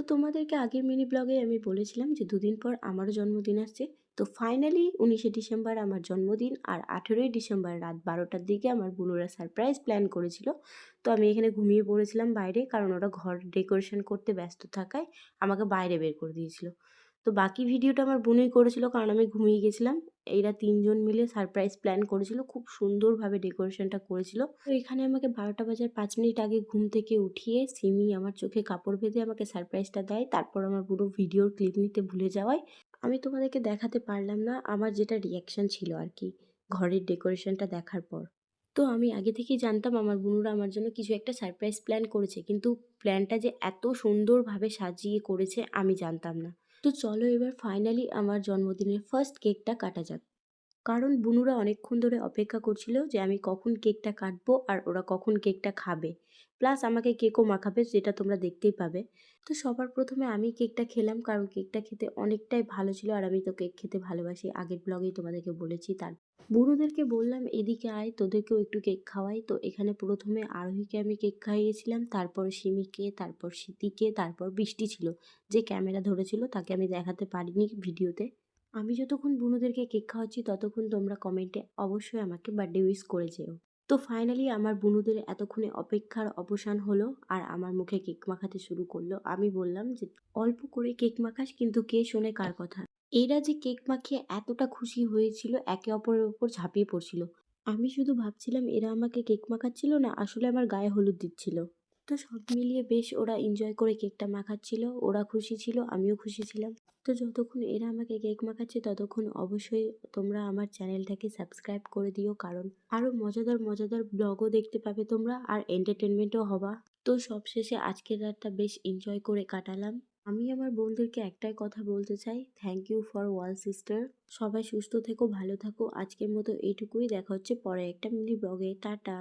তো তোমাদেরকে আগের মিনি ব্লগে আমি বলেছিলাম যে দুদিন পর আমারও জন্মদিন আসছে। তো ফাইনালি 19শে ডিসেম্বর আমার জন্মদিন, আর 18ই ডিসেম্বর রাত 12টার দিকে আমার বোনরা সারপ্রাইজ প্ল্যান করেছিল। তো আমি এখানে ঘুমিয়ে পড়েছিলাম বাইরে, কারণ ওরা ঘর ডেকোরেশন করতে ব্যস্ত থাকায় আমাকে বাইরে বের করে দিয়েছিল। তো বাকি ভিডিওটা আমার বোনই করেছিল, কারণ আমি ঘুমিয়ে গেছিলাম। এরা তিনজন মিলে সারপ্রাইজ প্ল্যান করেছিল, খুব সুন্দরভাবে ডেকোরেশনটা করেছিল। তো এখানে আমাকে 12টা বাজার 5 মিনিট আগে ঘুম থেকে উঠিয়ে সিমি আমার চোখে কাপড় বেঁধে আমাকে সারপ্রাইজটা দেয়। তারপর আমার পুরো ভিডিওর ক্লিপ নিতে ভুলে যাওয়ায় আমি তোমাদেরকে দেখাতে পারলাম না আমার যেটা রিয়াকশন ছিল আর কি, ঘরের ডেকোরেশনটা দেখার পর। তো আমি আগে থেকেই জানতাম আমার বোনরা আমার জন্য কিছু একটা সারপ্রাইজ প্ল্যান করেছে, কিন্তু প্ল্যানটা যে এত সুন্দরভাবে সাজিয়ে করেছে আমি জানতাম না। তো চলো এবার ফাইনালি আমার জন্মদিনের ফার্স্ট কেকটা কাটা যাক। কারণ বুনুরা অনেকক্ষণ ধরে অপেক্ষা করছিল যে আমি কখন কেকটা কাটবো আর ওরা কখন কেকটা খাবে, প্লাস আমাকে কেকও মাখাবে, যেটা তোমরা দেখতেই পাবে। তো সবার প্রথমে আমি কেকটা খেলাম, কারণ কেকটা খেতে অনেকটাই ভালো ছিল, আর আমি তো কেক খেতে ভালোবাসি, আগের ব্লগেই তোমাদেরকে বলেছি। তার বুনুদেরকে বললাম এদিকে আয়, তোদেরকেও একটু কেক খাওয়াই। তো এখানে প্রথমে আরোহীকে আমি কেক খাইয়েছিলাম, তারপর সিমিকে, তারপর স্মৃতিকে, তারপর বৃষ্টি ছিল যে ক্যামেরা ধরেছিল, তাকে আমি দেখাতে পারিনি ভিডিওতে। আমি যতক্ষণ বুনুদেরকে কেক খাওয়াচ্ছি ততক্ষণ তোমরা কমেন্টে অবশ্যই আমাকে বার্থডে উইশ করে যেও। তো ফাইনালি আমার বুনুদের এতক্ষণে অপেক্ষার অবসান হলো, আর আমার মুখে কেক মাখাতে শুরু করলো। আমি বললাম যে অল্প করে কেক মাখাস, কিন্তু কে শোনে কার কথা। এরা যে কেক মাখিয়ে এতটা খুশি হয়েছিল, একে অপরের উপর ঝাঁপিয়ে পড়ছিল। আমি শুধু ভাবছিলাম এরা আমাকে কেক মাখাচ্ছিল না, আসলে আমার গায়ে হলুদ দিচ্ছিল। তো সব মিলিয়ে বেশ ওরা এনজয় করে কেকটা মাখাচ্ছিল, ওরা খুশি ছিল, আমিও খুশি ছিলাম। তো যতক্ষণ এরা আমাকে কেক মাখাচ্ছে ততক্ষণ অবশ্যই তোমরা আমার চ্যানেলটাকে সাবস্ক্রাইব করে দিও, কারণ আরও মজাদার মজাদার ব্লগও দেখতে পাবে তোমরা, আর এন্টারটেনমেন্টও হবা। তো সবশেষে আজকের রাতটা বেশ এনজয় করে কাটালাম। আমি আমার বোনদেরকে একটাই কথা বলতে চাই, thank you for all sister. সবাই সুস্থ থেকো, ভালো থাকো। আজকের মতো এইটুকুই, দেখা হচ্ছে পরে একটা মিনি ব্লগে। টাটা।